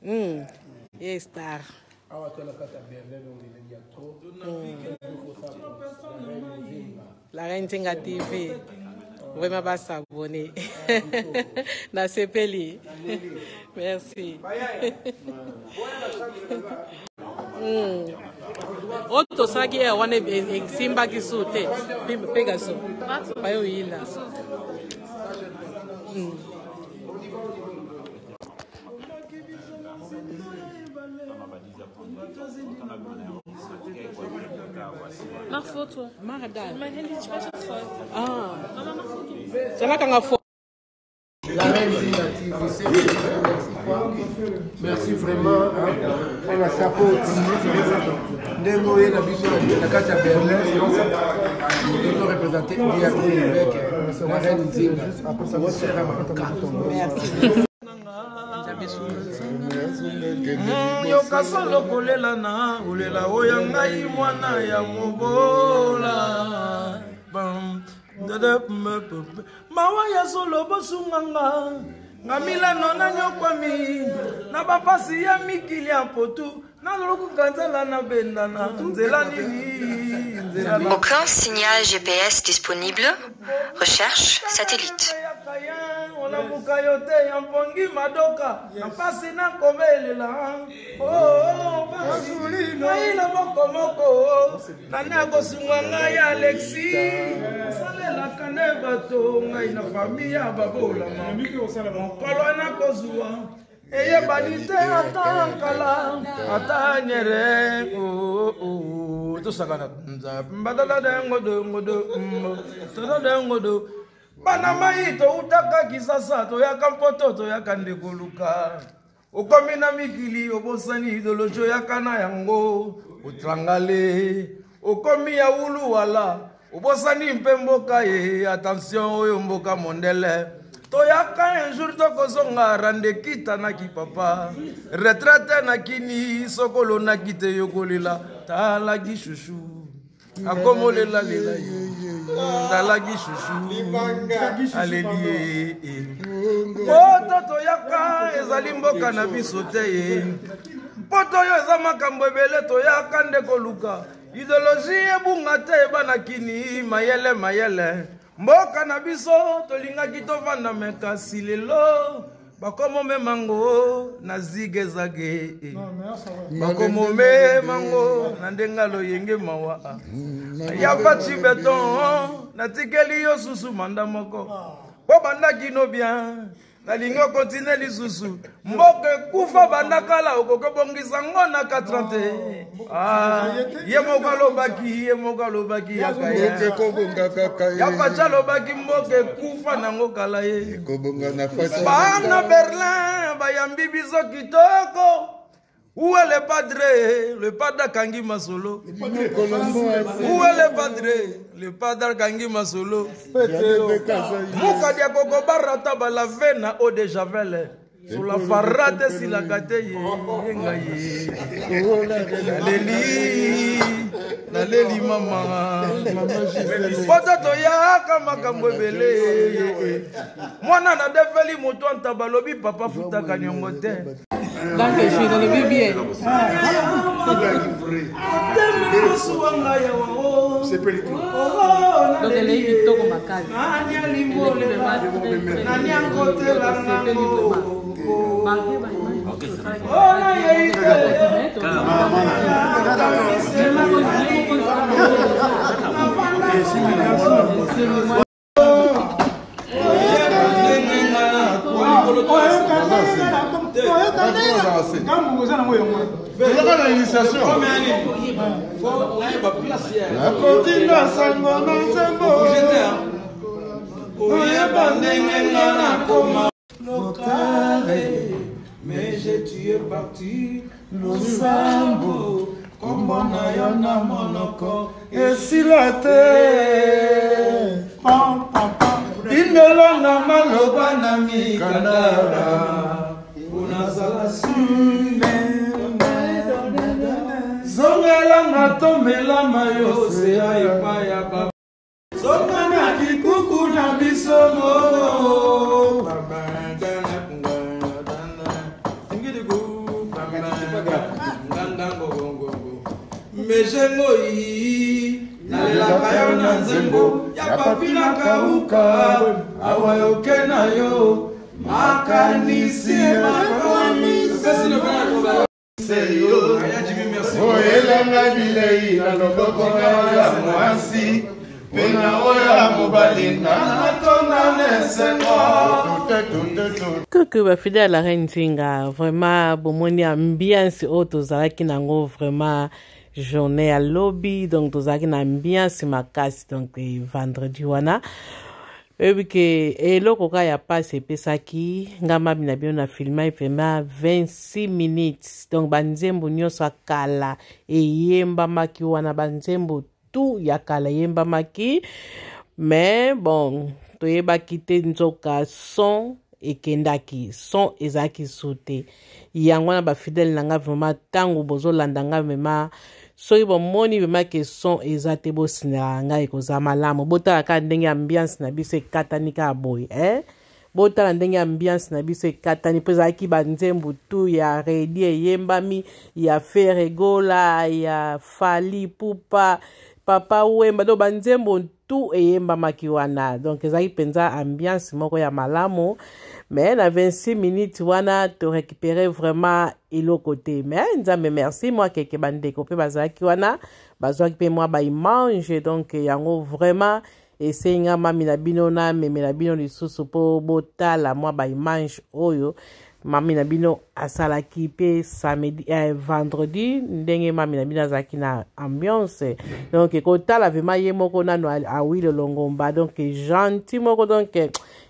Et star. La Reine Nzinga TV. Vraiment pas s'abonner. Dans ce pays. Merci. Auto saki ya wane simba kisute. Pegaso. Bayo yila. Mach Foto. Mach da. Mein Handy speichert voll. Ah. Mama, mach Foto. Sana kanga fo. La Reine Nzinga TV, merci vraiment. On a chapeau. Ndemo et la biso la Katia Berlin. Nous représenter avec la Reine Nzinga. Merci. yoka solo kolela na ulela oya ngai mwana ya mobola mawa ya solo bosunganga ngamilano na nyokwami na bapasi ya mikili ya potu na lolukuka nzela na bendana nzela nini. Aucun signal GPS disponible. Recherche satellite. Eye balite atankala atanyere to sakana mbadala dengodo bana maito utaka kisasa to yakampoto to yakande koluka ukomina mikili obosani idolojo yakana yango utrangale ukomi ya ulu wala obosani mpemboka ye attention oyo mboka mondele toyaka un jour tokozonga rande kita na kipapa retraite na kini sokolo na kite yokolela talaki shushu akomolela lela talaki shushu alelie poto toyaka ezali mboka na biso te ye poto oyo eza makambo ebele toyaka nde koluka idéologie ebunga te ebana kini mayele mboka na biso tolingaki tovanda mekasi lelo bakomo memango na zigezage bakomo memango na ndenga loyenge mawa ya bati beton natikeli yo susu manda moko po bandaki no bien nalingo continue lisusu mboka kufa bandakala okokobongisa ngo na 430 ye moka lobaki yakaya ya pacha lobaki mboka kufa nango kala ye bana Berlin bayambi biso kitoko. Où est le padre Kangi Masolo? Où est le padre Kangi Masolo? Mouka dia koko barata bala vena eau de javel. Sur la farate si la gate ye. Naleli mama. Potato ya kama kambwebele. Mwana na defeli moto antabalobi papa futa kanyongo te. Donc je suis dans le BBA. C'est petit. Donc elle est vite comme ma case. Mais j'ai tué parti le sambo comme on a yon monoko et si la terre il ne l'a maloba nami kadara unazala sume zongela matomela mayo se ayapa yapa zongana kikuku na bisomo mejengoi nalelaka yo na nzembo ya papi na kauka awa yoke na yo makanisi oyelanga bilei na loboko ya mwasi pena oya mobali na matona nesengo. Coucou, fidèle à la reine Zinga, vraiment, bon, mon ambiance, tozalaki nango, vraiment, journée à lobby, donc tozalaki na ambiance ma casse, donc vendredi wana. Et puis que, et lokoka ya passe pesaki, ngama binabino na filma, il fait 26 minutes, donc banzembo nyonso akala, et yemba maki wana banzembo tout yakala yemba maki, mais bon, toyeba kite nzoka son, et kendaki son ezaki soute yango na ba fidèle nanga vraiment tango bozo landanga mema soki bomoni vraiment que son ezate bosina nga ekoza malamu botala ka ndenge ambiance na biso ekatani ka boy botala ndenge ambiance na biso ekatani po ezalaki banzembo tu ya redi eyembami ya feregola ya fali pupa papa wemba do banzembo tu eyembamaki wana donc ezalaki penza ambiance moko ya malamu mais na 26 minutes wana to récupérer vraiment eloko te mais nzambe merci moi keke bandeko pe bazalaki wana bazwaki pe moi ba mange donc yango vraiment esenga mami na bino na memela bino lisusu po botala moi ba mange oyo mami na bino asalaki pe samedi vendredi ndenge mami na bino azalaki na ambiance donc kotala vraiment ye moko nano awile longomba donc gentil moko donc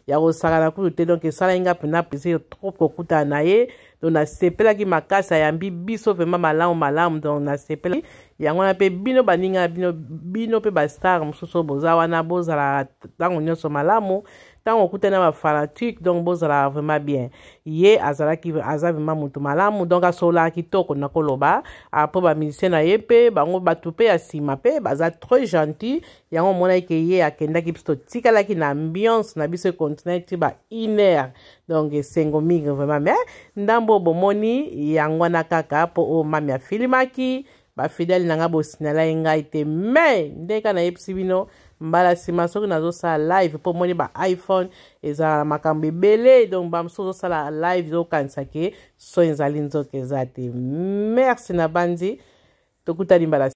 ya kosakana kutu te donc esala inga pena plaisir trop kokuta na ye donc nasepelaki makasi ayambi biso vraiment malamu donc nasepelaki yango na pe bino baninga bino pe bastar mosusu boza wana bozala ntango nyonso malamu ntango okutana bafanatique donc bozala vraiment bien ye aza vraiment motu malamu donc asololaka kitoko na koloba apres bamusicien na ye mpe bango bato mpe ya nsima mpe baza trop gentil yango omonaki ke ye akendaki biso totikalaki na ambiance na biso econtinue ti ba 1 heure donc esengo mingi vraiment mais ndambo bomoni yango wana kaka mpo oyo mami afilimaki bafidèle nanga bosinala ye ngai te mais ndeka nayebisi bino mbala nsima soki nazosala live mpo moni ba iPhone ezala makambo ebele donc bamosusu ozosala live ezokanisa ke so ezali nzoka eza te merci na bandi tokutani mbala